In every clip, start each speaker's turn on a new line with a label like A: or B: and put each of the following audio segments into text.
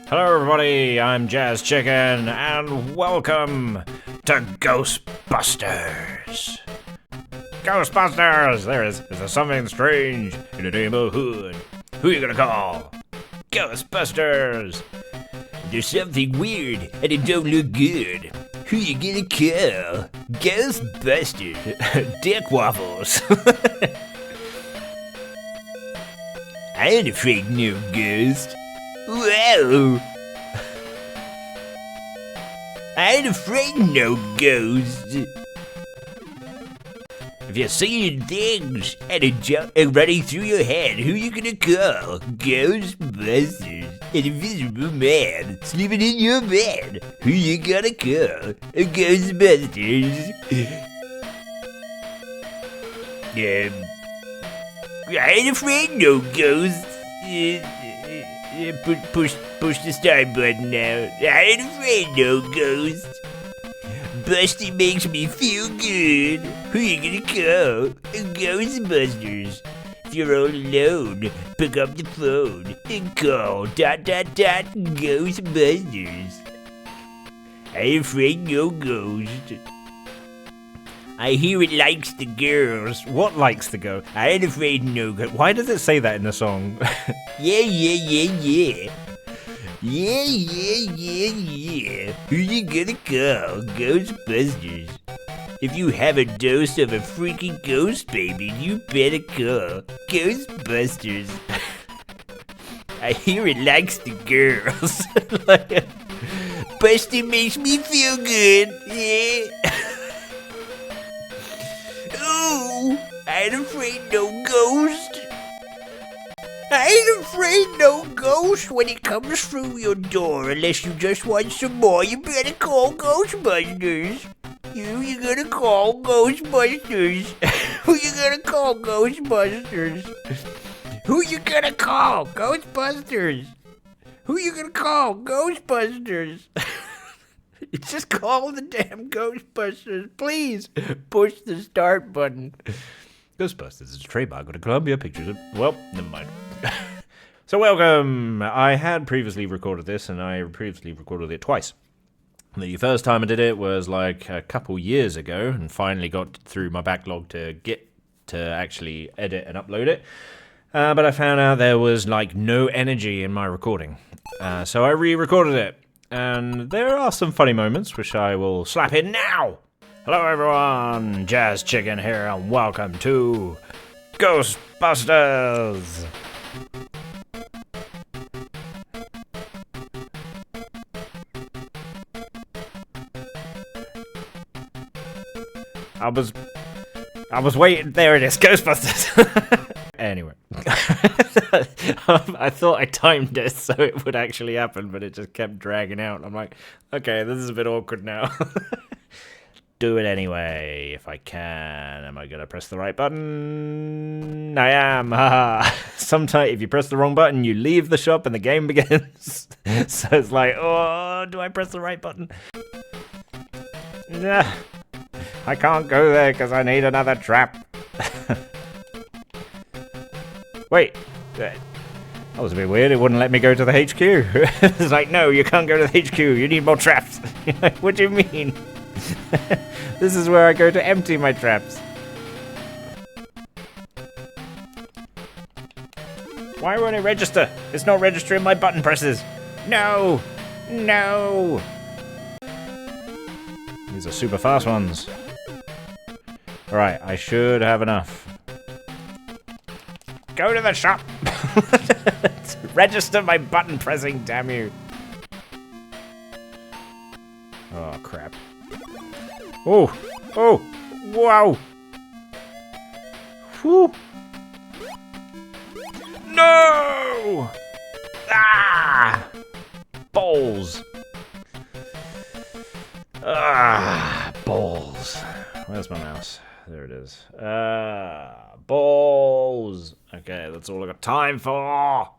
A: Hello everybody, I'm Jazz Chicken, and welcome to Ghostbusters! Ghostbusters! Is there something strange in the neighborhood? Who you gonna call? Ghostbusters! There's something weird and it don't look good. Who you gonna call? Ghostbusters! Dick waffles! I ain't afraid of no ghost. Whoa! I ain't afraid of no ghost. If you're seeing things and running through your head, who you gonna call? Ghostbusters. An invisible man sleeping in your bed. Who you gonna call? Ghostbusters. I ain't afraid of no ghosts. Push the start button now. I ain't afraid no ghost. Busting makes me feel good. Who you gonna call? Ghostbusters. If you're all alone, pick up the phone and call ... Ghostbusters. I ain't afraid no ghost. I hear it likes the girls. What likes the girls? I ain't afraid no ghost. Why does it say that in the song? Yeah. Yeah. Who you gonna call? Ghostbusters. If you have a dose of a freaking ghost baby, you better call Ghostbusters. I hear it likes the girls. Busting makes me feel good. Yeah. Ooh, I ain't afraid no ghost. I ain't afraid no ghost when it comes through your door. Unless you just want some more, you better call Ghostbusters. You gonna call Ghostbusters. Who you gonna call? Ghostbusters. Who you gonna call? Ghostbusters. Who you gonna call? Ghostbusters. Just call the damn Ghostbusters, please. Push the start button. Ghostbusters is a trademark of the Columbia Pictures. Well, never mind. So welcome. I had previously recorded this, and I previously recorded it twice. The first time I did it was like a couple years ago, and finally got through my backlog to get to actually edit and upload it. But I found out there was like no energy in my recording. So I re-recorded it. And there are some funny moments, which I will slap in now. Hello everyone, Jazz Chicken here, and welcome to Ghostbusters! I was waiting, there it is, Ghostbusters! Anyway. I thought I timed it so it would actually happen, but it just kept dragging out. I'm like, okay, this is a bit awkward now. Do it anyway, if I can. Am I gonna press the right button? I am, haha. Sometimes if you press the wrong button, you leave the shop and the game begins. So it's like, oh, do I press the right button? Nah, I can't go there because I need another trap. Wait, that was a bit weird. It wouldn't let me go to the HQ. It's like, no, you can't go to the HQ. You need more traps. What do you mean? This is where I go to empty my traps. Why won't it register? It's not registering my button presses. No. These are super fast ones. Alright, I should have enough. Go to the shop! Register my button pressing, damn you. Oh, crap. Oh! Wow! Whew! No! Ah! Balls! Ah! Balls. Where's my mouse? There it is. Balls! Okay, that's all I got time for.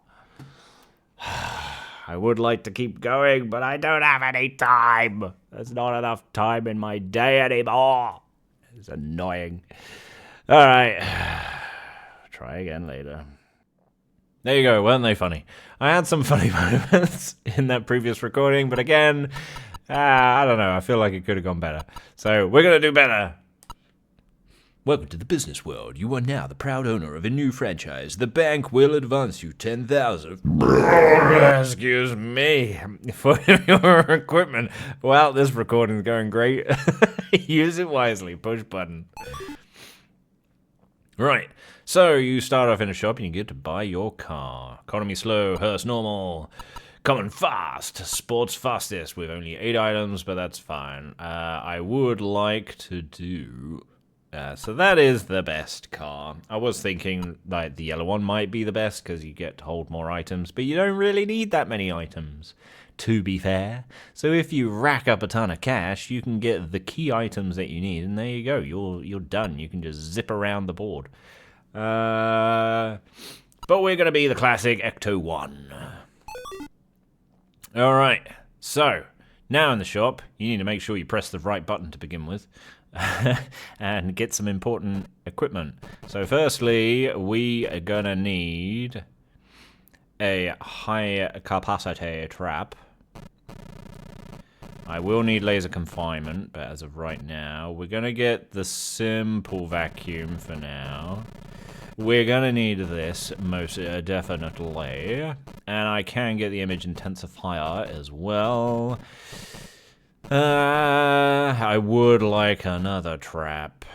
A: I would like to keep going, but I don't have any time. There's not enough time in my day anymore. It's annoying. Alright. Try again later.
B: There you go, weren't they funny? I had some funny moments in that previous recording, but again, I don't know, I feel like it could have gone better. So, we're going to do better.
A: Welcome to the business world. You are now the proud owner of a new franchise. The bank will advance you 10,000.
B: Excuse me for your equipment. Well, this recording's going great. Use it wisely. Push button. Right. So you start off in a shop and you get to buy your car. Economy slow, hearse normal, common fast, sports fastest with only 8 items, but that's fine. I would like to do... so that is the best car. I was thinking like the yellow one might be the best because you get to hold more items, but you don't really need that many items, to be fair. So if you rack up a ton of cash, you can get the key items that you need, and there you go. You're done. You can just zip around the board. But we're going to be the classic Ecto 1. Alright, so now in the shop, you need to make sure you press the right button to begin with. And get some important equipment. So firstly, we are gonna need a high capacity trap. I will need laser confinement, but as of right now, we're gonna get the simple vacuum for now. We're gonna need this most definitely, and I can get the image intensifier as well. I would like another trap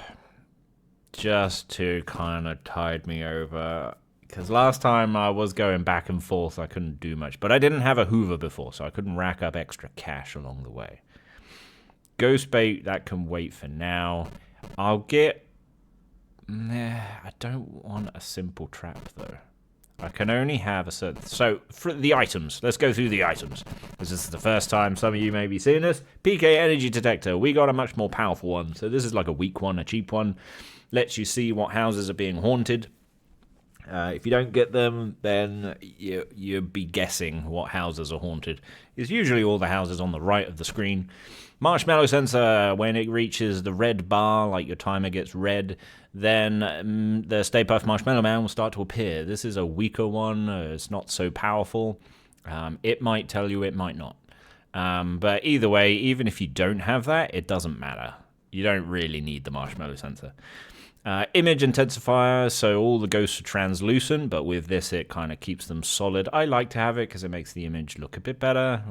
B: just to kind of tide me over, because last time I was going back and forth, I couldn't do much, but I didn't have a Hoover before, so I couldn't rack up extra cash along the way. Ghost bait, that can wait for now. I'll get... I don't want a simple trap though. I can only have a certain... So, for the items. Let's go through the items. This is the first time some of you may be seeing this. PK Energy Detector. We got a much more powerful one. So this is like a weak one, a cheap one. Lets you see what houses are being haunted. If you don't get them, then you'll be guessing what houses are haunted. It's usually all the houses on the right of the screen. Marshmallow sensor. When it reaches the red bar, like your timer gets red, then the Stay Puft Marshmallow Man will start to appear. This is a weaker one. It's not so powerful. It might tell you, it might not. But either way, even if you don't have that, it doesn't matter. You don't really need the marshmallow sensor. Image intensifier, so all the ghosts are translucent, but with this it kind of keeps them solid. I like to have it because it makes the image look a bit better,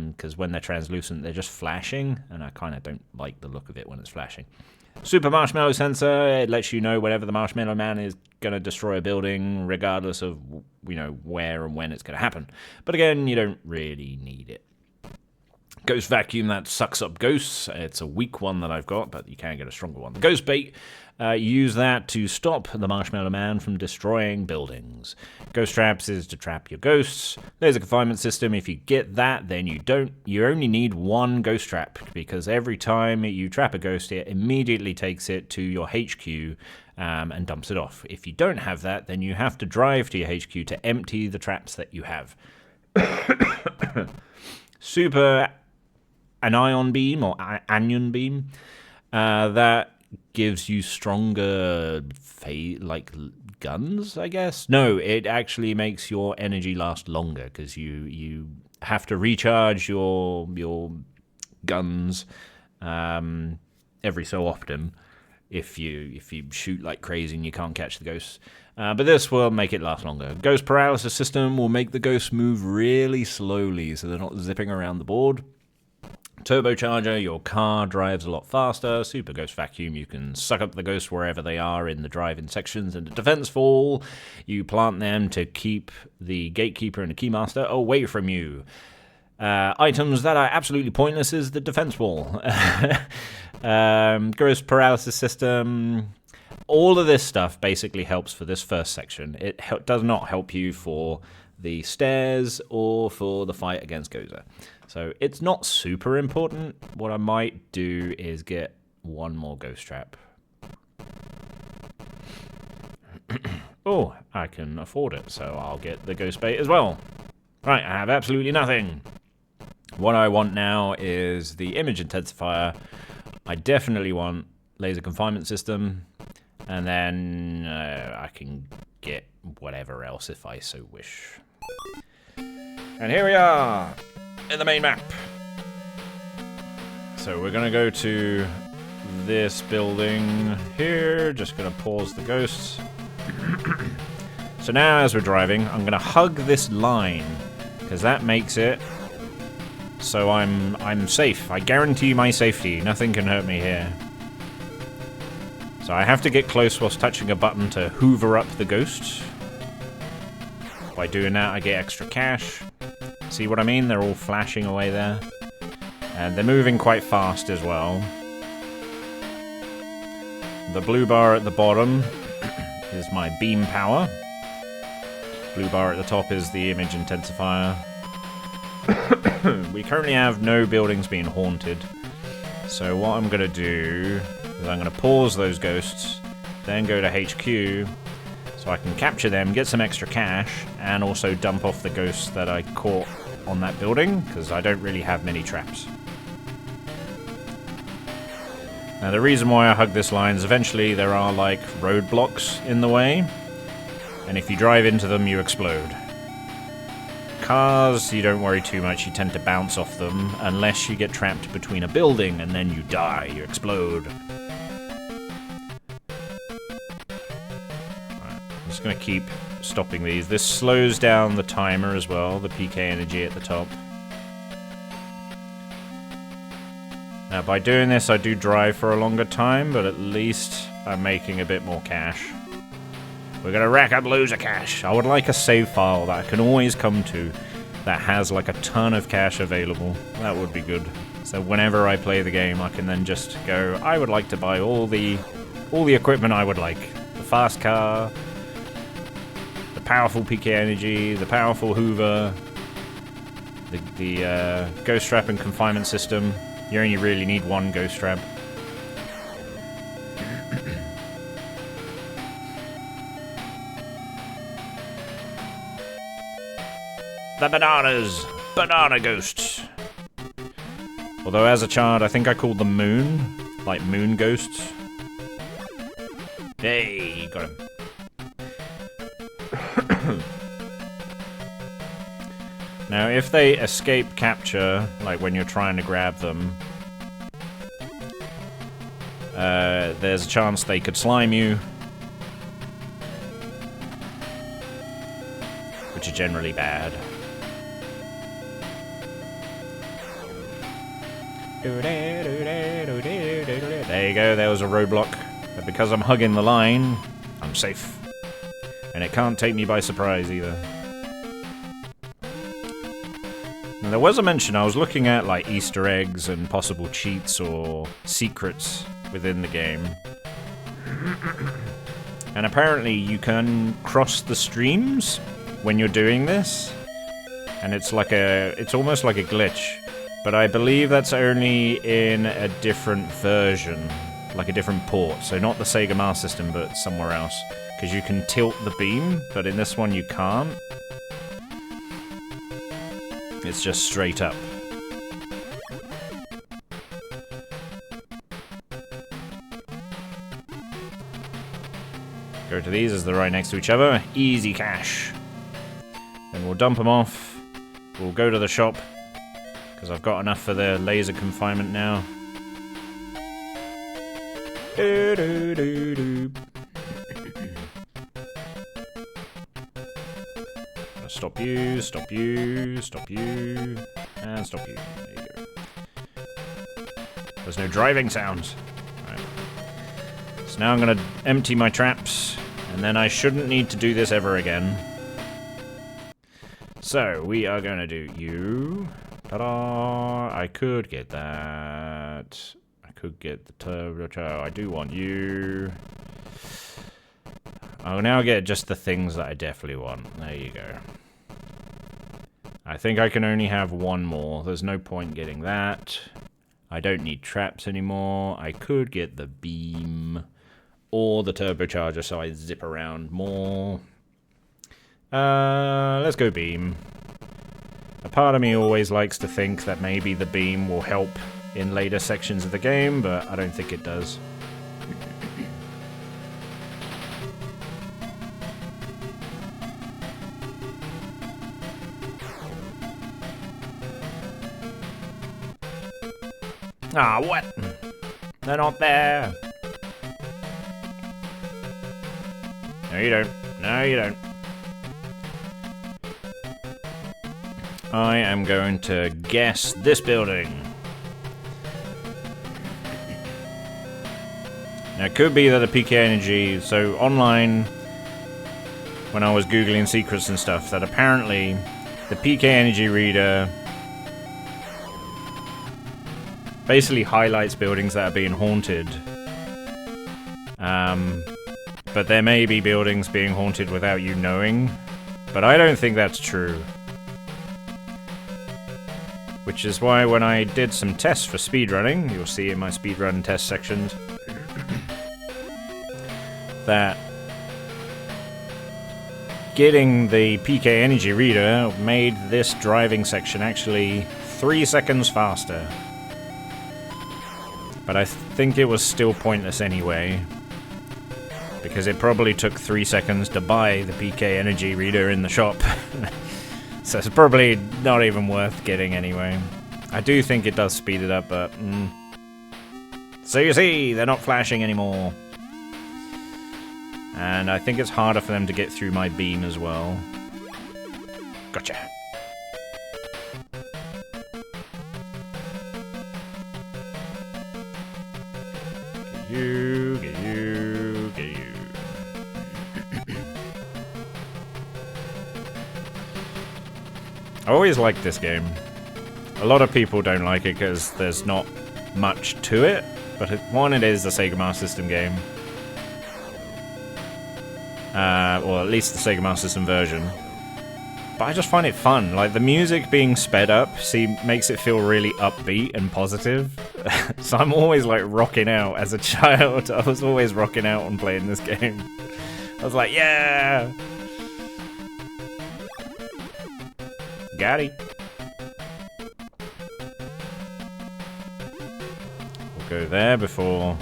B: because when they're translucent they're just flashing, and I kind of don't like the look of it when it's flashing. Super Marshmallow Sensor, it lets you know whenever the Marshmallow Man is going to destroy a building, regardless of, you know, where and when it's going to happen. But again, you don't really need it. Ghost Vacuum, that sucks up ghosts. It's a weak one that I've got, but you can get a stronger one. The Ghost Bait, use that to stop the Marshmallow Man from destroying buildings. Ghost Traps is to trap your ghosts. There's a confinement system. If you get that, then you only need one ghost trap, because every time you trap a ghost, it immediately takes it to your HQ and dumps it off. If you don't have that, then you have to drive to your HQ to empty the traps that you have. Super Anion Beam, or Anion Beam, that gives you stronger guns, I guess. No, it actually makes your energy last longer, because you have to recharge your guns every so often if you shoot like crazy and you can't catch the ghosts. But this will make it last longer. Ghost Paralysis System will make the ghosts move really slowly so they're not zipping around the board. Turbocharger, your car drives a lot faster. Super Ghost Vacuum, you can suck up the ghosts wherever they are in the drive-in sections. And the Defense Fall, you plant them to keep the Gatekeeper and the Keymaster away from you. Items that are absolutely pointless is the Defense Wall. Ghost Paralysis System. All of this stuff basically helps for this first section. It does not help you for the stairs or for the fight against Gozer. So it's not super important. What I might do is get one more ghost trap. Oh, I can afford it, so I'll get the ghost bait as well. Right, I have absolutely nothing. What I want now is the image intensifier. I definitely want laser confinement system. And then I can get whatever else if I so wish. And here we are in the main map. So we're gonna go to this building here. Just gonna pause the ghosts. So now as we're driving, I'm gonna hug this line because that makes it so I'm safe. I guarantee my safety. Nothing can hurt me here. So I have to get close whilst touching a button to hoover up the ghost. By doing that, I get extra cash. See what I mean? They're all flashing away there. And they're moving quite fast as well. The blue bar at the bottom is my beam power. Blue bar at the top is the image intensifier. We currently have no buildings being haunted. So what I'm going to do is I'm going to pause those ghosts, then go to HQ, so I can capture them, get some extra cash, and also dump off the ghosts that I caught on that building, because I don't really have many traps. Now the reason why I hug this line is eventually there are like roadblocks in the way, and if you drive into them you explode. Cars, you don't worry too much, you tend to bounce off them, unless you get trapped between a building and then you die, you explode. I'm just going to keep stopping these. This slows down the timer as well, the PK energy at the top. Now by doing this I do drive for a longer time, but at least I'm making a bit more cash. We're going to rack up loads of cash. I would like a save file that I can always come to that has like a ton of cash available. That would be good. So whenever I play the game I can then just go, I would like to buy all the equipment I would like. The fast car, the powerful PK energy, the powerful Hoover, the ghost trap and confinement system. You only really need one ghost trap. The bananas! Banana ghosts! Although as a child I think I called them moon. Like moon ghosts. Hey, got him. Now if they escape capture, like when you're trying to grab them, there's a chance they could slime you. Which are generally bad. There you go, there was a roadblock. But because I'm hugging the line, I'm safe. And it can't take me by surprise either. Now there was a mention, I was looking at like Easter eggs and possible cheats or secrets within the game. And apparently you can cross the streams when you're doing this. And it's almost like a glitch. But I believe that's only in a different version, like a different port. So not the Sega Master System, but somewhere else. Because you can tilt the beam, but in this one you can't. It's just straight up. Go to these as they're right next to each other. Easy cash. Then we'll dump them off. We'll go to the shop. Because I've got enough for the laser confinement now. Stop you, stop you, stop you, and stop you. There you go. There's no driving sounds. Right. So now I'm going to empty my traps, and then I shouldn't need to do this ever again. So, we are going to do you. Ta-da! I could get that. I could get the turbocharger. I do want you. I'll now get just the things that I definitely want. There you go. I think I can only have one more. There's no point getting that. I don't need traps anymore. I could get the beam or the turbocharger so I zip around more. Let's go beam. A part of me always likes to think that maybe the beam will help in later sections of the game, but I don't think it does. Ah, what? They're not there. No, you don't. No, you don't. I am going to guess this building. Now, it could be that the PK energy... So, online, when I was Googling secrets and stuff, that apparently the PK energy reader basically highlights buildings that are being haunted. But there may be buildings being haunted without you knowing. But I don't think that's true. Which is why when I did some tests for speedrunning, you'll see in my speedrun test sections, that getting the PK energy reader made this driving section actually 3 seconds faster. But I think it was still pointless anyway, because it probably took 3 seconds to buy the PK energy reader in the shop. So it's probably not even worth getting anyway. I do think it does speed it up, but... So you see, they're not flashing anymore. And I think it's harder for them to get through my beam as well. Gotcha. Get you, get you, get you. I always liked this game. A lot of people don't like it because there's not much to it, but it is a Sega Master System game. Or at least the Sega Master System version. But I just find it fun. Like, the music being sped up, makes it feel really upbeat and positive. So I'm always, like, rocking out as a child. I was always rocking out when playing this game. I was like, yeah! Got it. We'll go there before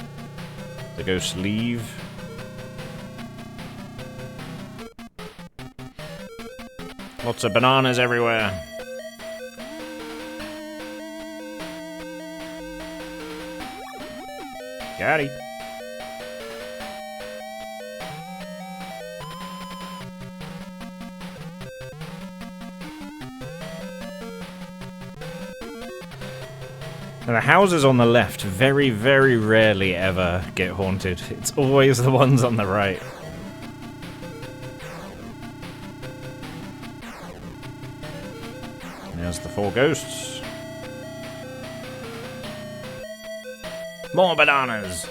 B: the ghosts leave. Lots of bananas everywhere. Got it. Now, the houses on the left very, very rarely ever get haunted. It's always the ones on the right. There's the 4 ghosts. More bananas!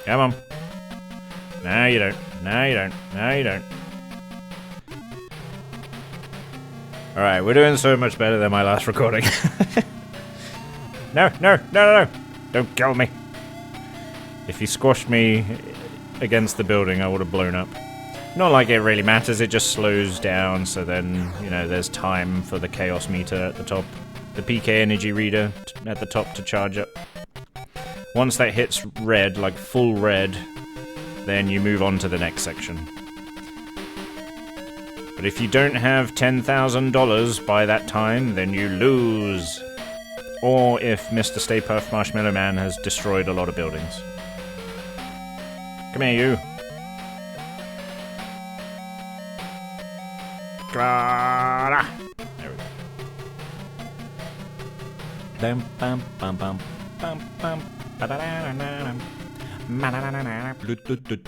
B: Come on. No, you don't. No, you don't. No, you don't. Alright, we're doing so much better than my last recording. No, no, no, no, no. Don't kill me. If you squashed me against the building, I would have blown up. Not like it really matters, it just slows down, so then, you know, there's time for the chaos meter at the top. The PK energy reader at the top to charge up. Once that hits red, like full red, then you move on to the next section. But if you don't have $10,000 by that time, then you lose. Or if Mr. Stay Puft Marshmallow Man has destroyed a lot of buildings. Come here, you. There we go. Bam, bam, bam, bam, bam, bam.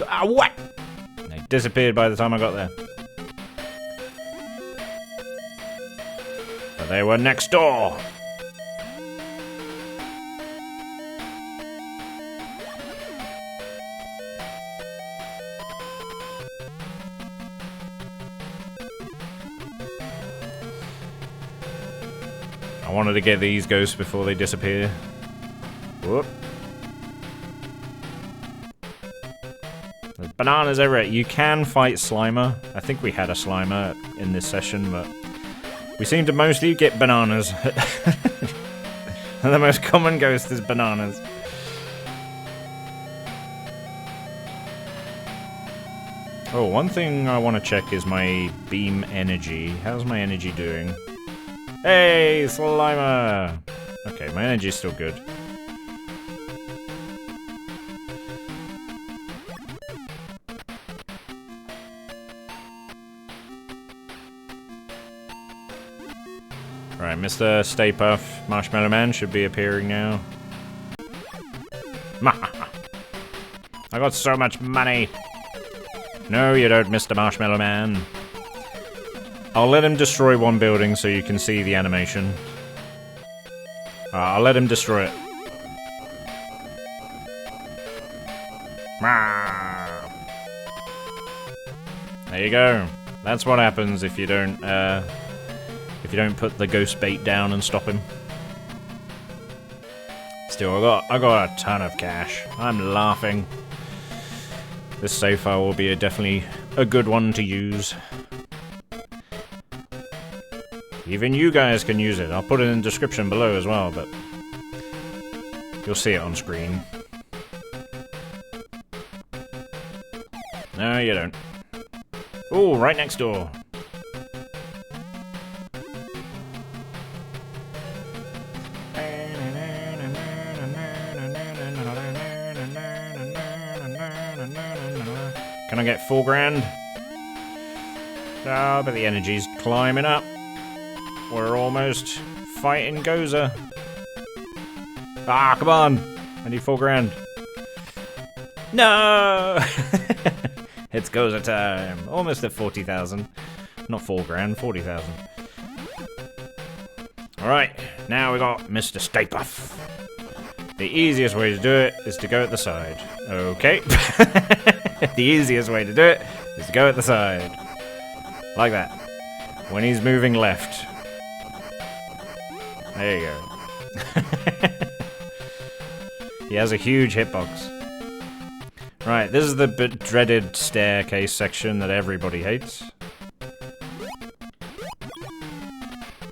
B: Ah, what? They disappeared by the time I got there. But they were next door. I wanted to get these ghosts before they disappear. Whoop. There's bananas everywhere. You can fight Slimer. I think we had a Slimer in this session, but we seem to mostly get bananas. And the most common ghost is bananas. Oh, one thing I want to check is my beam energy. How's my energy doing? Hey, Slimer! Okay, my energy's still good. Alright, Mr. Stay Puft Marshmallow Man should be appearing now. I got so much money! No, you don't, Mr. Marshmallow Man. I'll let him destroy one building so you can see the animation. I'll let him destroy it. There you go. That's what happens if you don't put the ghost bait down and stop him. Still, I got a ton of cash. I'm laughing. This save file will be definitely a good one to use. Even you guys can use it. I'll put it in the description below as well, but you'll see it on screen. No, you don't. Oh, right next door. Can I get 4 grand? Ah, but the energy's climbing up. We're almost fighting Gozer. Ah, come on! I need 4 grand. No! It's Gozer time. Almost at 40,000. Not 4 grand, 40,000. Alright, now we got Mr. Stay Puft. The easiest way to do it is to go at the side. Okay. The easiest way to do it is to go at the side. Like that. When he's moving left. There you go. He has a huge hitbox. Right, this is the dreaded staircase section that everybody hates.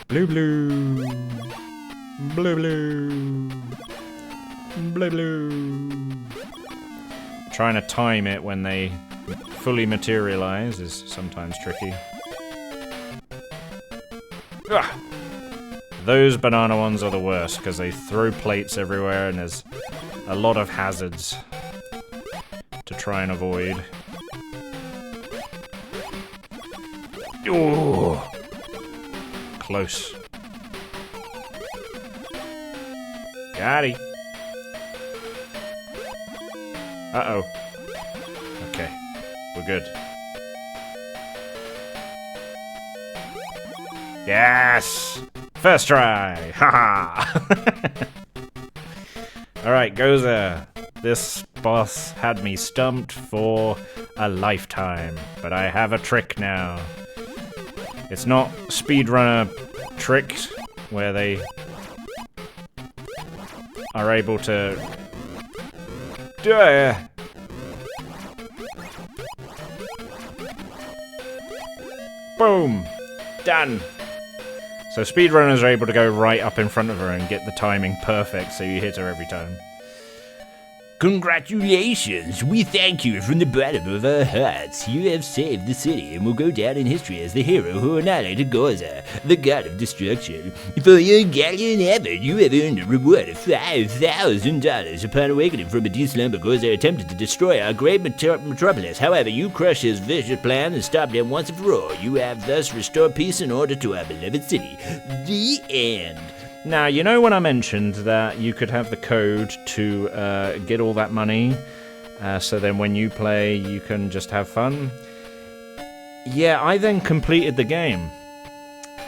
B: Blue blue. Blue blue. Blue blue. Trying to time it when they fully materialize is sometimes tricky. Ugh. Those banana ones are the worst because they throw plates everywhere and there's a lot of hazards to try and avoid. Ooh. Close. Got it. Uh-oh. Okay. We're good. Yes! First try! Haha! Alright, Gozer. This boss had me stumped for a lifetime, but I have a trick now. It's not speedrunner tricks where they are able to boom! Done! So speedrunners are able to go right up in front of her and get the timing perfect so you hit her every time.
A: Congratulations! We thank you from the bottom of our hearts. You have saved the city and will go down in history as the hero who annihilated Gozer, the god of destruction. For your gallant effort, you have earned a reward of $5,000. Upon awakening from a deep slumber, Gozer attempted to destroy our great metropolis. However, you crushed his vicious plan and stopped him once and for all. You have thus restored peace and order to our beloved city. The end.
B: Now, you know when I mentioned that you could have the code to get all that money, so then when you play, you can just have fun? Yeah, I then completed the game.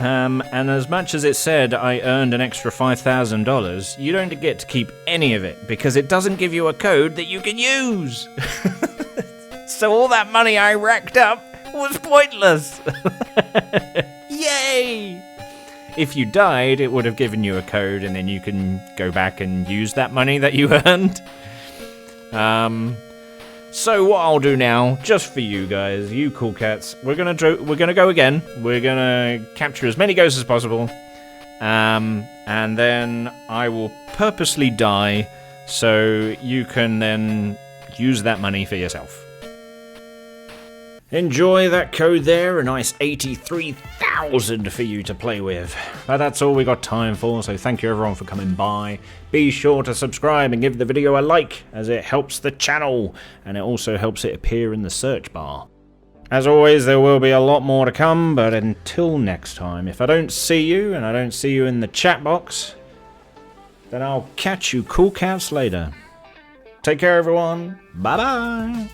B: And as much as it said I earned an extra $5,000, you don't get to keep any of it, because it doesn't give you a code that you can use! So all that money I racked up was pointless! Yay! If you died, it would have given you a code, and then you can go back and use that money that you earned. So what I'll do now, just for you guys, you cool cats, we're gonna go again. We're gonna capture as many ghosts as possible, and then I will purposely die, so you can then use that money for yourself. enjoy that code there, a nice 83,000 for you to play with. But that's all we got time for, so thank you everyone for coming by. Be sure to subscribe and give the video a like, as it helps the channel, and it also helps it appear in the search bar. As always, there will be a lot more to come, but until next time, if I don't see you, and I don't see you in the chat box, then I'll catch you cool cats later. Take care everyone, bye bye!